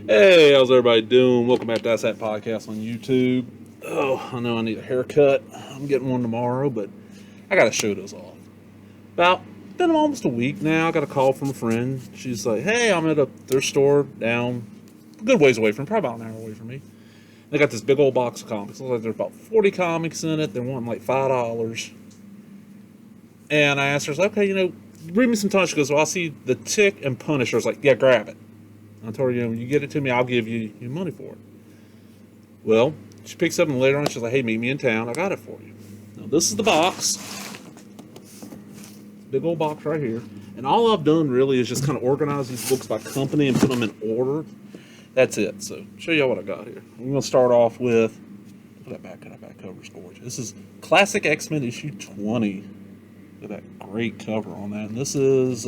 Hey, how's everybody doing? Welcome back to That Podcast on YouTube. Oh, I know I need a haircut. I'm getting one tomorrow, but I gotta show this off. About been almost a week now. I got a call from a friend. She's like, "Hey, I'm at a thrift store down a good ways away from, probably about an hour away from me. They got this big old box of comics. Looks like there's about 40 comics in it. They're wanting like $5." And I asked her, I was like, "Okay, read me some tons." She goes, "Well, I see the Tick and Punisher." I was like, "Yeah, grab it." I told her, when you get it to me, I'll give you money for it. Well, she picks up and later on she's like, "Hey, meet me in town. I got it for you." Now, this is the box. Big old box right here. And all I've done really is just kind of organize these books by company and put them in order. That's it. So, show y'all what I got here. I'm going to start off with, look at that back cover is gorgeous. This is Classic X-Men issue 20. Look at that great cover on that. And this is,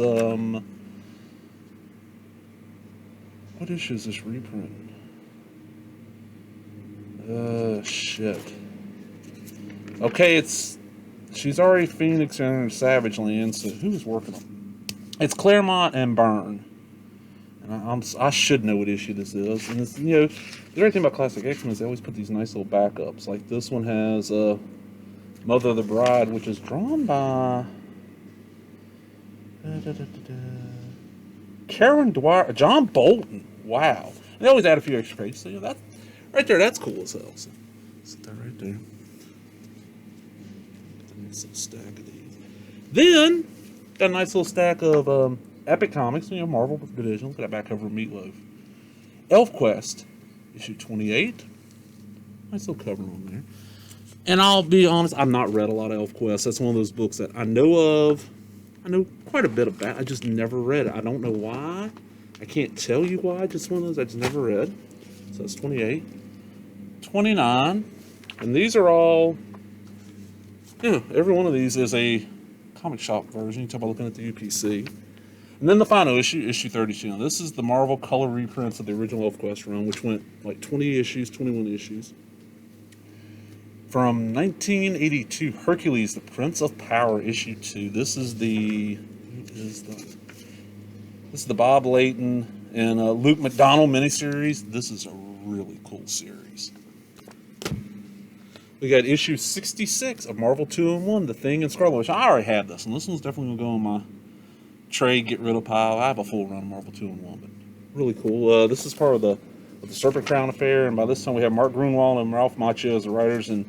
what issue is this reprint? Shit. Okay, she's already Phoenix and Savage Land, so who's working on it? It's Claremont and Byrne. And I should know what issue this is. And it's, the great thing about Classic X-Men is they always put these nice little backups. Like this one has Mother of the Bride, which is drawn by Karen Dwyer, John Bolton. Wow. And they always add a few extra pages. So, that's right there. That's cool as hell. So, sit that right there. Nice little stack of these. Then, got a nice little stack of Epic Comics, Marvel division. Look at that back cover of Meatloaf. Elf Quest, issue 28. Nice little cover on there. And I'll be honest, I've not read a lot of Elf Quest. That's one of those books that I know of. I know quite a bit about. I just never read it. I don't know why. I can't tell you why. Just one of those I just never read. So that's 28. 29. And these are all, every one of these is a comic shop version. You can tell by looking at the UPC. And then the final issue, issue 32. Now, this is the Marvel color reprints of the original Elf Quest run, which went like 20 issues, 21 issues. From 1982, Hercules, the Prince of Power, issue 2. This is the Bob Layton and Luke McDonnell miniseries. This is a really cool series. We got issue 66 of Marvel 2-in-1, The Thing and Scarlet Witch. I already had this, and this one's definitely going to go in my trade, get rid of pile. I have a full run of Marvel 2-in-1, but really cool. This is part of the Serpent Crown affair, and by this time we have Mark Grunwald and Ralph Macchio as the writers, and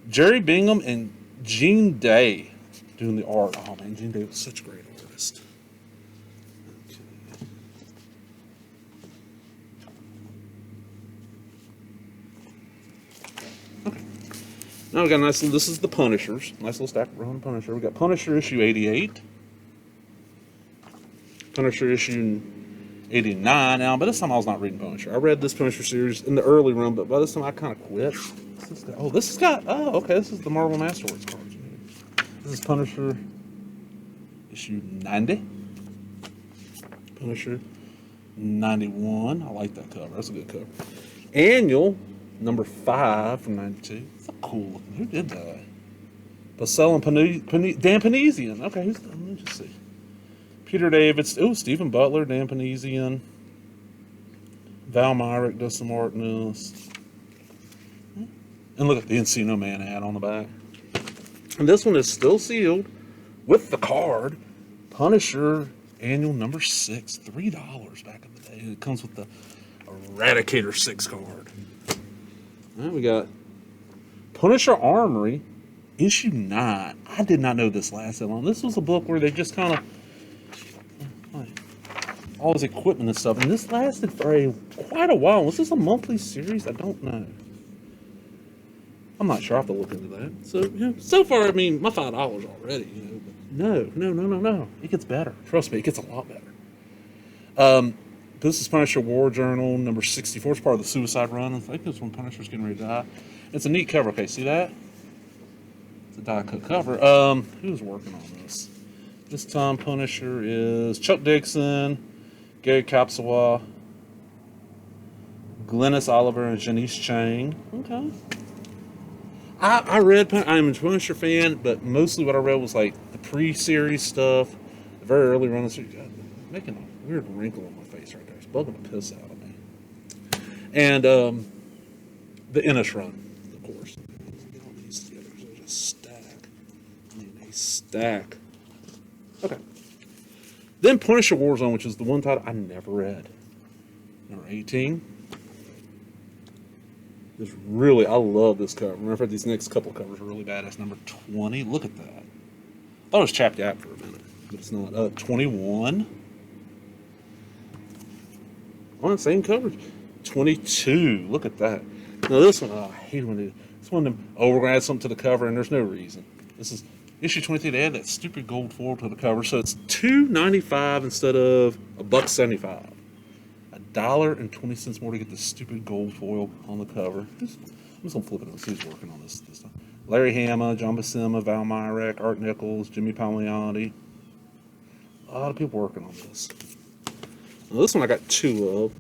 Jerry Bingham and Gene Day doing the art. Oh man, Gene Day was such a great artist. Okay. Now we got a nice little, this is the Punishers. Nice little stack of run Punisher. We got Punisher issue 88. Punisher issue 89 now, but this time I was not reading Punisher. I read this Punisher series in the early run, but by this time I kind of quit. This is the Marvel Masterworks cards. This is Punisher issue 90. Punisher 91. I like that cover. That's a good cover. Annual number 5 from 92. That's a cool looking. Who did that? Purcell and Dan Panesian. Okay, let me just see. Peter Davids. Oh, Stephen Butler, Dan Panesian. Val Myrick does some art in this. And look at the Encino Man ad on the back. And this one is still sealed with the card. Punisher Annual number 6. $3 back in the day. It comes with the Eradicator 6 card. Now we got Punisher Armory issue 9. I did not know this lasted long. This was a book where they just kind of all his equipment and stuff, and this lasted for quite a while. Was this a monthly series? I don't know. I'm not sure. I have to look into that. So, so far, I mean, my $5 already, but no. It gets better. Trust me, it gets a lot better. This is Punisher War Journal number 64. It's part of the Suicide Run. I think this when Punisher's getting ready to die. It's a neat cover. Okay, see that? It's a die-cut cover. Who's working on this? This time Punisher is Chuck Dixon, Gary Kapsawa, Glennis Oliver, and Janice Chang. Okay. I'm a Punisher fan, but mostly what I read was like the pre-series stuff, the very early run of the series. God, making a weird wrinkle on my face right there. It's bugging the piss out of me. And the Ennis run, of course. Get all these together. There's a stack. I mean, a stack. Okay. Then Punisher Warzone, which is the one title I never read. Number 18. This really, I love this cover. Remember, these next couple covers are really badass. Number 20. Look at that. I thought it was Chapped Gap for a minute, but it's not. 21. On the same coverage. 22. Look at that. Now this one, oh, I hate when they. This one, we're gonna add something to the cover, and there's no reason. This is issue 23. They add that stupid gold foil to the cover, so it's $2.95 instead of $1.75. $1.20 more to get the stupid gold foil on the cover. I'm just gonna flip it and see who's working on this time. Larry Hama, John Buscema, Val Myrek, Art Nichols, Jimmy Palmiotti. A lot of people working on this. Now, this one I got two of.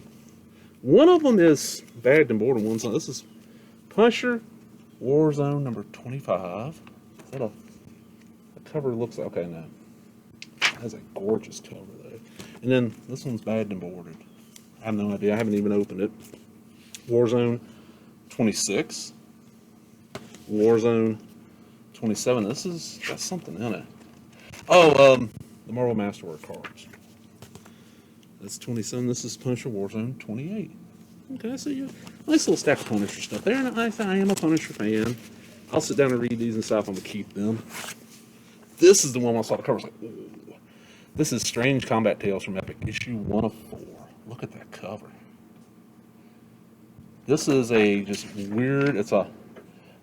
One of them is bagged and boarded. One's not. This is Punisher Warzone number 25. Is that a cover? Looks like, okay, no. That's a gorgeous cover though. And then this one's bagged and boarded. I have no idea. I haven't even opened it. Warzone 26. Warzone 27. This is got something in it. Oh, the Marvel Masterwork cards. That's 27. This is Punisher Warzone 28. Okay, so you nice little stack of Punisher stuff there. And I am a Punisher fan. I'll sit down and read these and stuff. I'm gonna keep them. This is the one I saw the cover. I was like, ooh. This is Strange Combat Tales from Epic, issue 1 of 4. Look at that cover. This is a just weird. It's a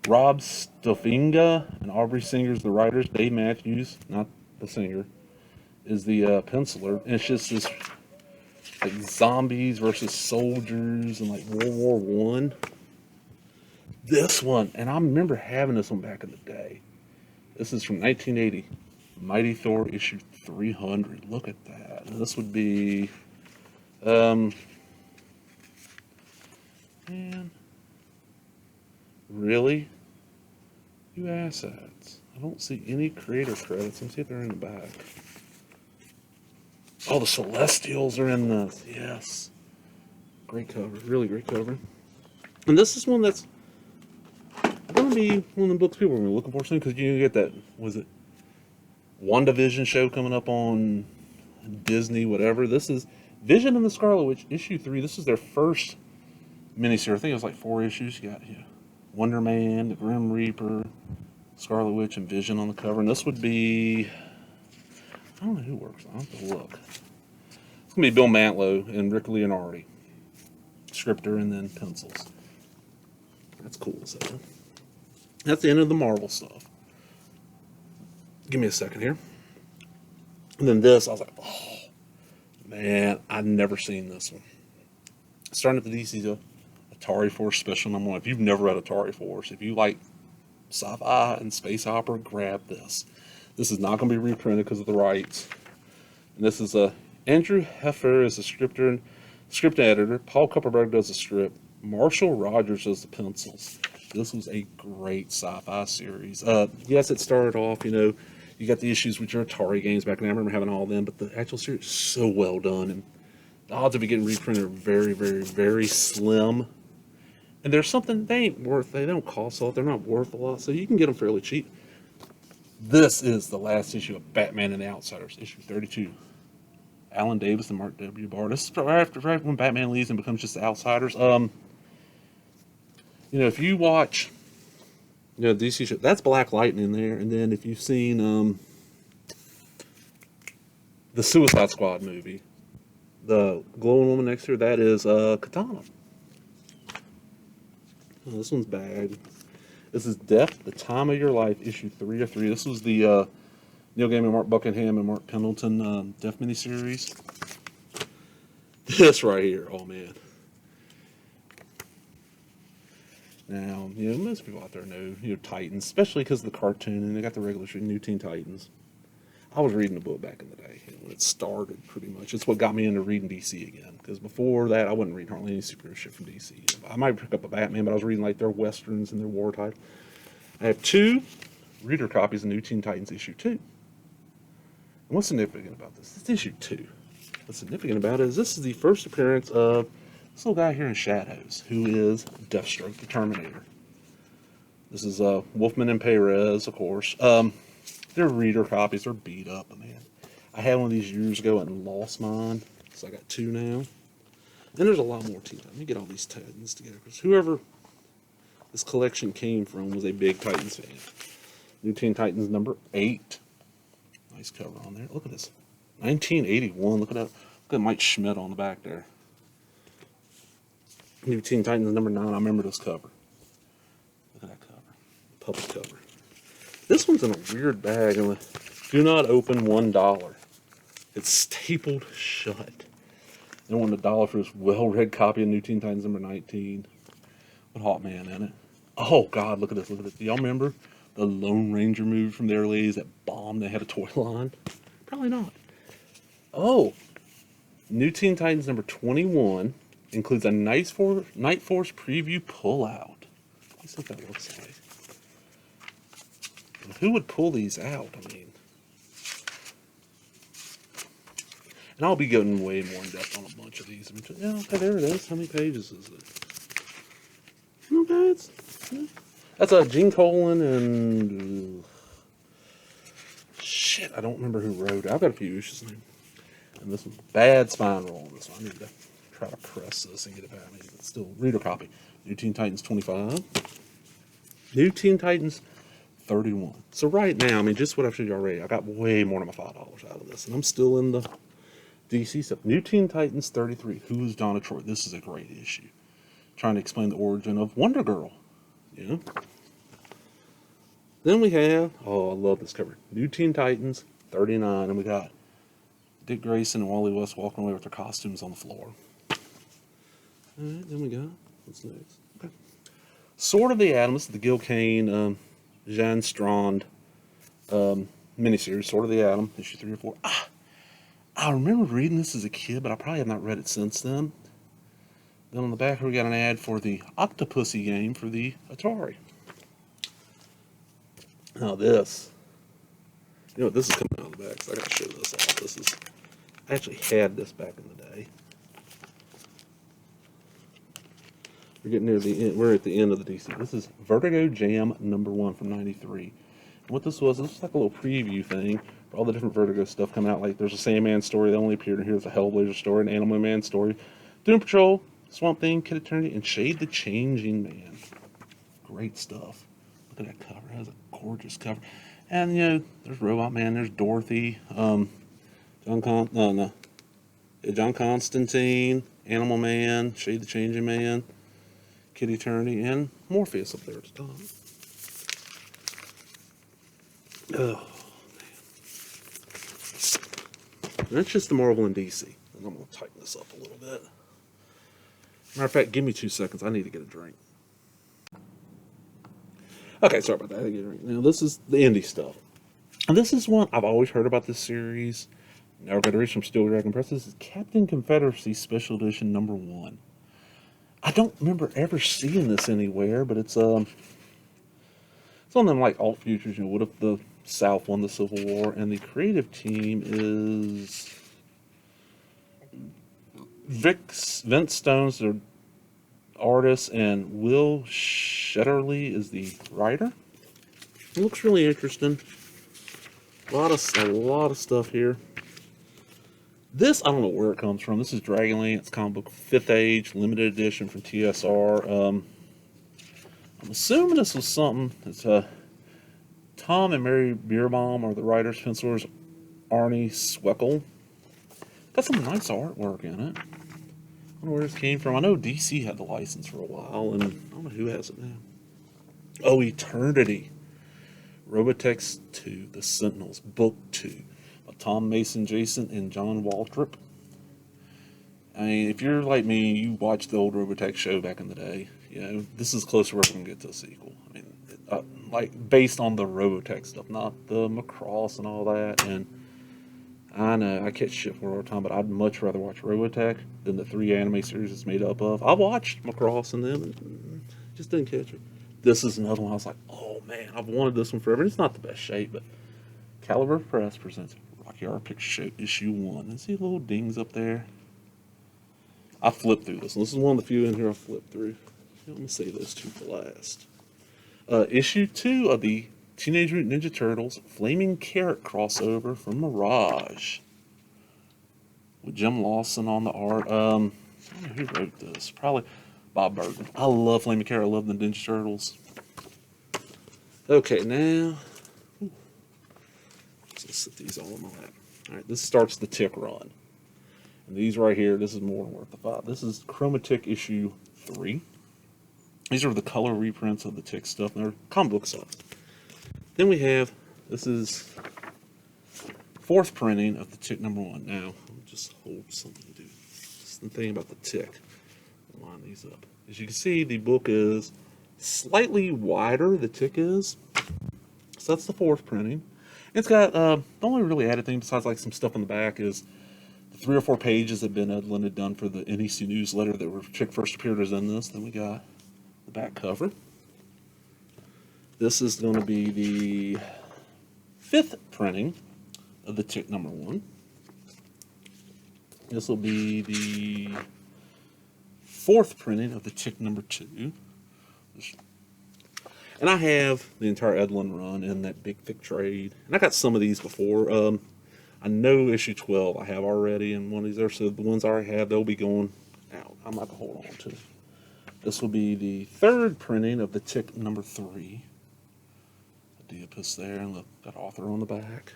Rob Stoffinga and Aubrey Singer's the writers. Dave Matthews, not the singer, is the penciler. And it's just this like zombies versus soldiers and like World War One. This one, and I remember having this one back in the day. This is from 1980, Mighty Thor issue 300. Look at that. And this would be, man, really? New assets. I don't see any creator credits. Let me see if they're in the back. Oh, the Celestials are in this. Yes. Great cover. Really great cover. And this is one that's going to be one of the books people are going to be looking for soon, because you get that, was it WandaVision show coming up on Disney, whatever. This is Vision and the Scarlet Witch, issue 3. This is their first miniseries. I think it was like 4 issues. You got Wonder Man, the Grim Reaper, Scarlet Witch, and Vision on the cover. And this would be, I don't know who works on it. I have to look. It's going to be Bill Mantlo and Rick Leonardi. Scripter and then pencils. That's cool as hell. That's the end of the Marvel stuff. Give me a second here. And then this, I was like, oh, man, I've never seen this one. Starting at the DC Atari Force Special #1. If you've never read Atari Force, if you like sci-fi and space opera, grab this. This is not going to be reprinted because of the rights. And this is Andrew Heffer is a script editor. Paul Kupperberg does the script. Marshall Rogers does the pencils. This was a great sci-fi series. Yes, it started off, you got the issues with your Atari games back then. I remember having all of them, but the actual series is so well done. And the odds of it getting reprinted are very, very, very slim. And there's something, they don't cost a lot. They're not worth a lot, so you can get them fairly cheap. This is the last issue of Batman and the Outsiders, issue 32. Alan Davis and Mark W. Barr. This is right when Batman leaves and becomes just the Outsiders. If you watch, DC show, that's Black Lightning there. And then if you've seen the Suicide Squad movie, the glowing woman next to her, that is Katana. Oh, this one's bad. This is Death, the Time of Your Life, issue 3 of 3. This was the Neil Gaiman, Mark Buckingham, and Mark Pendleton Death miniseries. This right here, oh man. Now, most people out there know, Titans, especially because of the cartoon, and they got the regular New Teen Titans. I was reading the book back in the day, when it started, pretty much. It's what got me into reading DC again, because before that, I wasn't reading hardly any superhero shit from DC. I might pick up a Batman, but I was reading, like, their Westerns and their war type. I have 2 reader copies of New Teen Titans issue 2. And what's significant about this? It's issue 2. What's significant about it is this is the first appearance of This little guy here in shadows, who is Deathstroke, the Terminator. This is Wolfman and Perez, of course. They're reader copies. They're beat up, man. I had one of these years ago and lost mine, so I got two now. And there's a lot more to it. Let me get all these Titans together, because whoever this collection came from was a big Titans fan. New Teen Titans number 8. Nice cover on there. Look at this. 1981. Look at that. Look at Mike Schmidt on the back there. New Teen Titans number 9. I remember this cover. Look at that cover. Public cover. This one's in a weird bag. Do not open $1. It's stapled shut. They want $1 for this well-read copy of New Teen Titans number 19. With Hawkman in it. Oh God, look at this. Look at this. Do y'all remember the Lone Ranger movie from the early 80s that bombed? They had a toy line. Probably not. Oh, New Teen Titans number 21 includes a Night Force preview pullout. Let's see what that looks like. Who would pull these out? I mean, and I'll be getting way more in depth on a bunch of these. I mean, yeah, okay, there it is. How many pages is it? Okay, that's a Gene Colan and shit. I don't remember who wrote it. I've got a few issues. And this one, bad spine roll on this one. I need to try to press this and get it back. I mean, it's still reader copy. New Teen Titans 25. New Teen Titans 31. So right now, I mean, just what I've showed you already, I got way more than my $5 out of this, and I'm still in the DC stuff. New Teen Titans 33. Who is Donna Troy? This is a great issue. Trying to explain the origin of Wonder Girl. Yeah. Then we have, oh, I love this cover. New Teen Titans 39, and we got Dick Grayson and Wally West walking away with their costumes on the floor. Alright, then we got, what's next? Okay. Sword of the Atom, this is the Gil Kane, Jan Strand miniseries, Sword of the Atom, issue 3 or 4. I remember reading this as a kid, but I probably have not read it since then. Then on the back, we got an ad for the Octopussy game for the Atari. Now this, you know, this is coming out of the back, so I gotta show this off. This is, I actually had this back in the day. We're getting near the end. We're at the end of the DC. This is Vertigo Jam number 1 from '93. And what this was like a little preview thing for all the different Vertigo stuff coming out. Like there's a Sandman story that only appeared in here. There's a Hellblazer story, an Animal Man story, Doom Patrol, Swamp Thing, Kid Eternity, and Shade the Changing Man. Great stuff. Look at that cover. It has a gorgeous cover. And, you know, there's Robot Man, there's Dorothy, John Constantine, Animal Man, Shade the Changing Man, Kid Eternity, and Morpheus up there at the top. Oh, man. And that's just the Marvel and DC. And I'm going to tighten this up a little bit. Matter of fact, give me 2 seconds. I need to get a drink. Okay, sorry about that. I had to get a drink. Now, this is the indie stuff. And this is one I've always heard about this series. Never got to reach from Steel Dragon Press. This is Captain Confederacy Special Edition number 1. I don't remember ever seeing this anywhere, but it's on them like alt futures. You know, what if the South won the Civil War? And the creative team is Vince Stone's the artist, and Will Shetterly is the writer. It looks really interesting. A lot of stuff here. This, I don't know where it comes from. This is Dragonlance comic book 5th Age limited edition from TSR. I'm assuming this was something that's Tom and Mary Bierbaum are the writers, pencilers, Arnie Sweckel. Got some nice artwork in it. I don't know where this came from. I know DC had the license for a while, and I don't know who has it now. Oh, Eternity. Robotex 2, The Sentinels, Book 2. Tom Mason Jason and John Waltrip. I mean, if you're like me, you watched the old Robotech show back in the day. You know, this is closer we're going to get to a sequel. I mean, like based on the Robotech stuff, not the Macross and all that. And I know I catch shit for all the time, but I'd much rather watch Robotech than the 3 anime series it's made up of. I watched Macross and them, and just didn't catch it. This is another one I was like, oh man, I've wanted this one forever. It's not the best shape, but Caliber Press presents Rocky Horror Picture Show issue 1. And see little dings up there? I flipped through this. And this is one of the few in here I flipped through. Let me save those two for last. Issue 2 of the Teenage Mutant Ninja Turtles Flaming Carrot crossover from Mirage. With Jim Lawson on the art. I don't know who wrote this. Probably Bob Burton. I love Flaming Carrot. I love the Ninja Turtles. Okay, now... Let's set these all in my lap. Alright, this starts the Tick run. And these right here, this is more than worth the 5. This is Chromatic issue 3. These are the color reprints of the Tick stuff, and they're comic book stuff. Then we have, this is 4th printing of the Tick number 1. Now, I'll just hold something to do. This is the thing about the Tick. I'll line these up. As you can see, the book is slightly wider, the Tick is. So that's the 4th printing. It's got, the only really added thing besides like some stuff on the back is the 3 or 4 pages that Ben Edlund had done for the NEC newsletter that were Tick first appeared as in this. Then we got the back cover. This is going to be the 5th printing of the Tick number 1. This will be the 4th printing of the Tick number 2. And I have the entire Edlund run in that big thick trade. And I got some of these before. I know issue 12 I have already, and one of these there. So the ones I already have, they'll be going out. I'm not going to hold on to them. This will be the 3rd printing of the Tick number 3. The Diapus there, and got author on the back.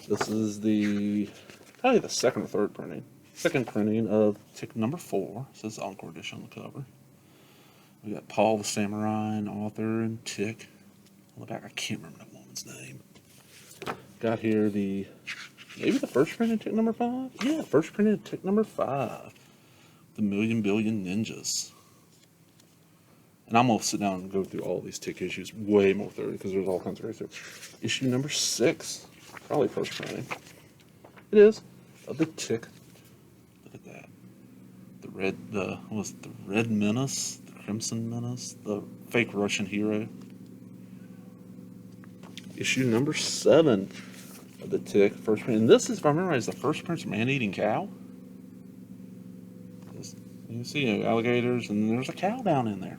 This is probably the 2nd or 3rd printing. 2nd printing of Tick number 4. It says Encore Edition on the cover. We got Paul the Samurai, author, and Tick on the back. I can't remember that woman's name. Got here maybe the 1st printing Tick number 5? Yeah, 1st printing Tick number 5. The Million Billion Ninjas. And I'm going to sit down and go through all these Tick issues way more thoroughly because there's all kinds of great stuff. Issue number 6. Probably 1st printing. It is. Of the Tick. Look at that. The Red Menace? Crimson Menace, the fake Russian hero. Issue number 7 of the Tick, 1st print. And this is, if I remember right, is the 1st print of Man-Eating Cow. You can see alligators, and there's a cow down in there.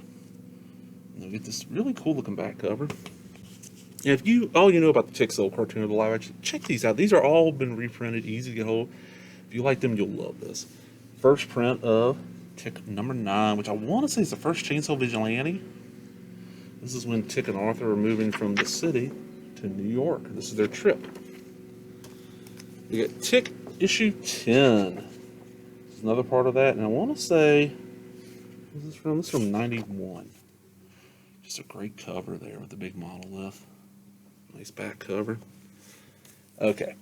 And you get this really cool looking back cover. And if all you know about the Tick Soul cartoon or the live action, check these out. These are all been reprinted, easy to get hold. If you like them, you'll love this. 1st print of Tick number 9, which I want to say is the 1st Chainsaw Vigilante. This is when Tick and Arthur are moving from the city to New York. This is their trip. We got Tick issue 10. This is another part of that, and I want to say this is from 91. Just a great cover there with the big monolith. Nice back cover. Okay.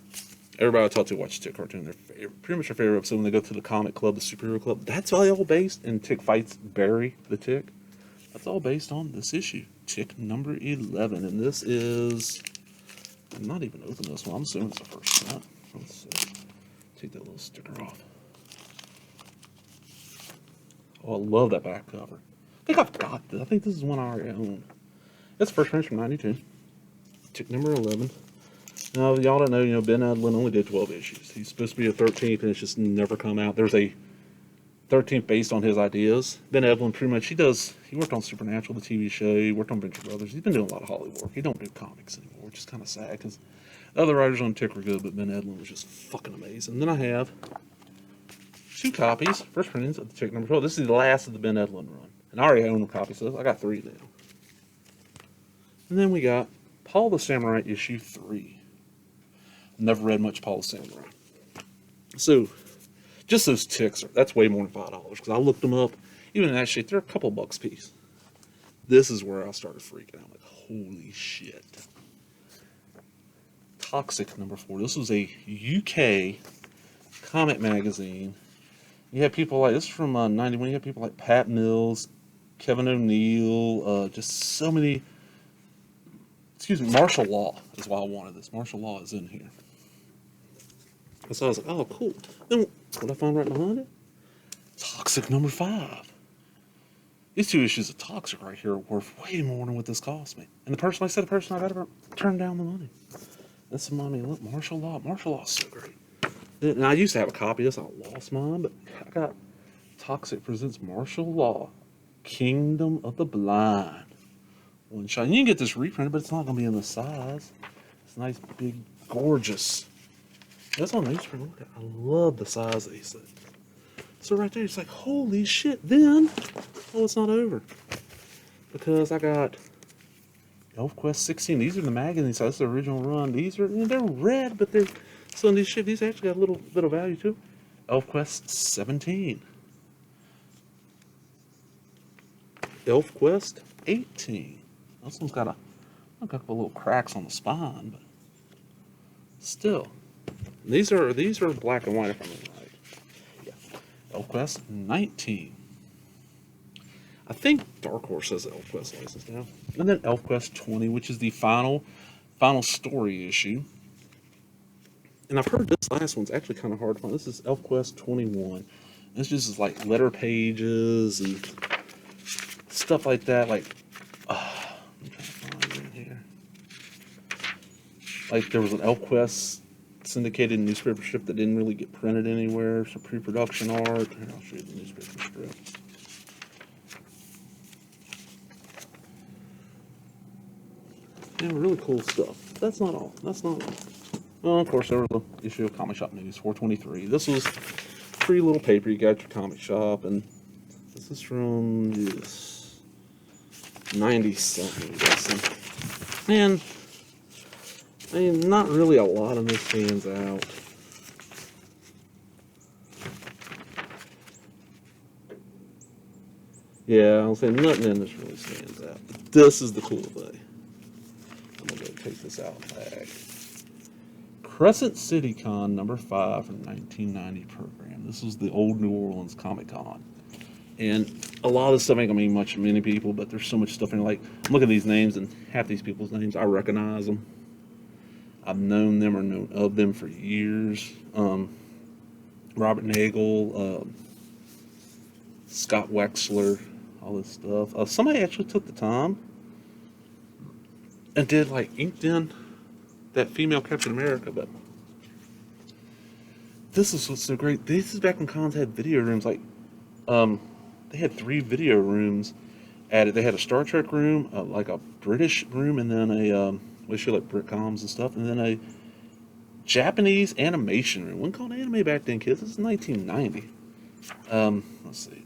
Everybody I talk to watches Tick cartoon. They're pretty much their favorite episode when they go to the comic club, the superhero club. That's all based, and Tick fights Barry the Tick. That's all based on this issue, Tick number 11. And this is, I'm not even open this one. I'm assuming it's the 1st print. Let's see. Take that little sticker off. Oh, I love that back cover. I think I've got this. I think this is one I already own. That's the 1st print from 92. Tick number 11. Now, y'all don't know, Ben Edlund only did 12 issues. He's supposed to be a 13th, and it's just never come out. There's a 13th based on his ideas. Ben Edlund, pretty much, he worked on Supernatural, the TV show. He worked on Venture Brothers. He's been doing a lot of Hollywood work. He don't do comics anymore, which is kind of sad, because the other writers on Tick were good, but Ben Edlund was just fucking amazing. Then I have 2 copies, 1st printings of the Tick number 12. This is the last of the Ben Edlund run. And I already own a copy, so I got 3 now. And then we got Paul the Samurai issue 3. Never read much Paul the Samurai. So, just those Ticks, that's way more than $5 because I looked them up. Even in that shit, they're a couple bucks a piece. This is where I started freaking out. Like, holy shit. Toxic number 4. This was a UK comic magazine. You have people like, this is from 91, you have people like Pat Mills, Kevin O'Neill, just so many. Martial Law is why I wanted this. Martial Law is in here. So I was like, oh, cool. Then what I found right behind it? Toxic number 5. These 2 issues of Toxic right here are worth way more than what this cost me. And the person I got to turn down the money. That's reminded me, look, Martial Law. Martial Law is so great. And I used to have a copy of this. I lost mine, but I got Toxic presents Martial Law, Kingdom of the Blind. One shot. You can get this reprinted, but it's not going to be in the size. It's nice, big, gorgeous. That's on newsprint. Look at, I love the size of these things. So right there, it's like, holy shit. Then, oh, it's not over. Because I got ElfQuest 16. These are the magazine size. That's the original run. These are, they're red, but they're, so these shit, these actually got a little bit of value too. ElfQuest 17. ElfQuest 18. This one's got a couple little cracks on the spine, but still. These are black and white if I'm right. Yeah. ElfQuest 19. I think Dark Horse has an ElfQuest license now. And then ElfQuest 20, which is the final story issue. And I've heard this last one's actually kind of hard to find. This is ElfQuest 21. This just is like letter pages and stuff like that. Like, I'm trying to find it in here. Like there was an ElfQuest syndicated newspaper strip that didn't really get printed anywhere. Some pre-production art. Here, I'll show you the newspaper strip. Yeah, really cool stuff. That's not all. That's not all. Well, of course, there was an issue of Comic Shop News 423. This was free little paper you got at your comic shop, and this is from 90-something, I'm guessing. And I mean, not really a lot of this stands out. Yeah, I'll say nothing in this really stands out. But this is the cool thing. I'm gonna go take this out of the bag. Crescent City Con #5 from 1990 program. This was the old New Orleans Comic Con. And a lot of this stuff ain't gonna mean much to many people, but there's so much stuff in here. Like, I'm looking at these names, and half these people's names, I recognize them. I've known them or known of them for years. Robert Nagel, Scott Wexler, all this stuff. Somebody actually took the time and did, like, inked in that female Captain America, but this is what's so great. This is back when cons had video rooms. Like, they had 3 video rooms added. They had a Star Trek room, like a British room, and then a we show like Britcoms and stuff, and then a Japanese animation room. Wasn't called anime back then, kids. This is 1990. Let's see.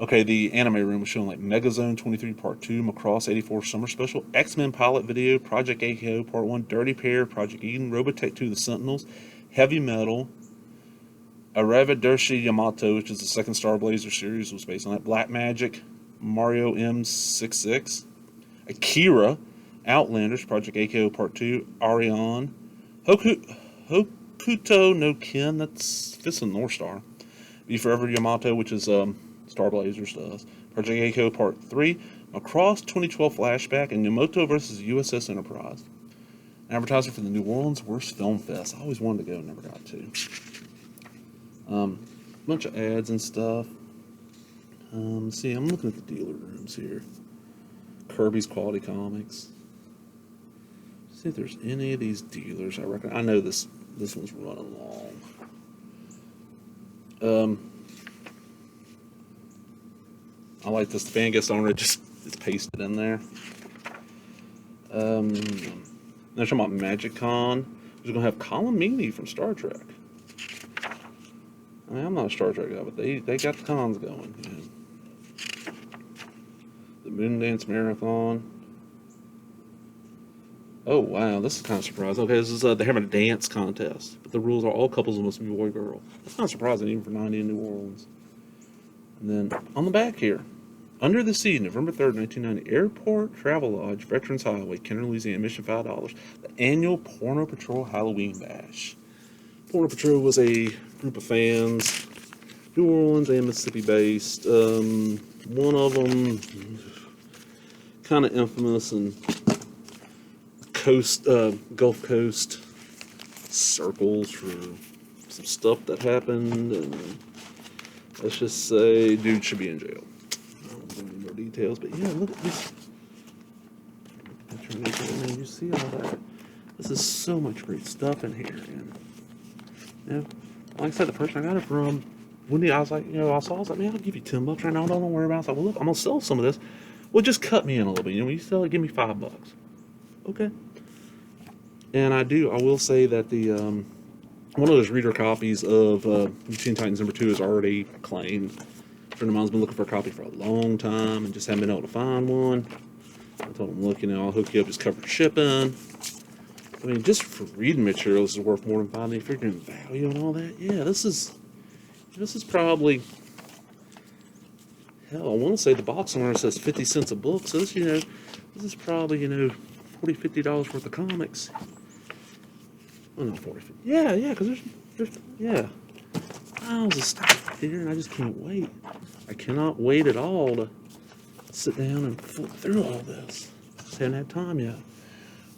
Okay, the anime room was showing like Megazone 23 Part 2, Macross 84 Summer Special, X-Men Pilot Video, Project AKO Part 1, Dirty Pair, Project Eden, Robotech 2, The Sentinels, Heavy Metal, Aravidershi Yamato, which is the second Star Blazer series, was based on that, Black Magic, Mario M66, Akira, Outlanders, Project AKO Part 2, Arion, Hokuto no Ken, that's Fist of North Star, Be Forever Yamato, which is Star Blazers does, Project AKO Part 3, Macross 2012 Flashback, and Yamato versus USS Enterprise. An advertiser for the New Orleans Worst Film Fest. I always wanted to go, never got to. Bunch of ads and stuff. See, I'm looking at the dealer rooms here. Kirby's Quality Comics. See if there's any of these dealers I reckon. I know this one's running long. I like this. The fan guest owner, it's pasted in there. They're talking about Magic Con. They're going to have Colin Meaney from Star Trek. I mean, I'm not a Star Trek guy, but they got the cons going. Yeah. The Moondance Marathon. Oh, wow. This is kind of surprising. Okay, this is they're having a dance contest. But the rules are all couples must be boy-girl. That's kind of surprising, even for 90 in New Orleans. And then on the back here, Under the Sea, November 3rd, 1990, Airport Travel Lodge, Veterans Highway, Kenner, Louisiana, admission $5. The annual Porno Patrol Halloween Bash. Porno Patrol was a group of fans, New Orleans and Mississippi based. One of them kind of infamous in Gulf Coast circles for some stuff that happened, and let's just say dude should be in jail. I don't give any more details, but yeah, look at this. You see all that? This is so much great stuff in here, and yeah, like I said, the person I got it from I was like, I was like, man, I'll give you $10 right now. Don't worry about it. I was like, well, look, I'm gonna sell some of this. Well, just cut me in a little bit. When you sell it, give me $5. Okay. And I will say that the one of those reader copies of Teen Titans #2 is already claimed. A friend of mine's been looking for a copy for a long time and just haven't been able to find one. I told him, look, I'll hook you up, just cover shipping. I mean, just for reading materials is worth more than finding. If you're doing value and all that, yeah, this is probably, hell, I want to say the box somewhere says 50 cents a book. So this, this is probably, $40, $50 worth of comics. Well, not 40, 50. Yeah, because there's piles of stuff here, and I just can't wait. I cannot wait at all to sit down and flip through all this. Just haven't had time yet.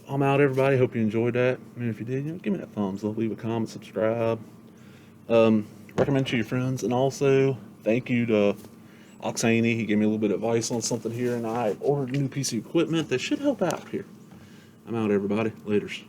I'm out, everybody. Hope you enjoyed that. And if you did, give me that thumbs up, leave a comment, subscribe. Recommend to your friends, and also thank you to Oxaney. He gave me a little bit of advice on something here, and I ordered a new piece of equipment that should help out here. I'm out, everybody. Laters.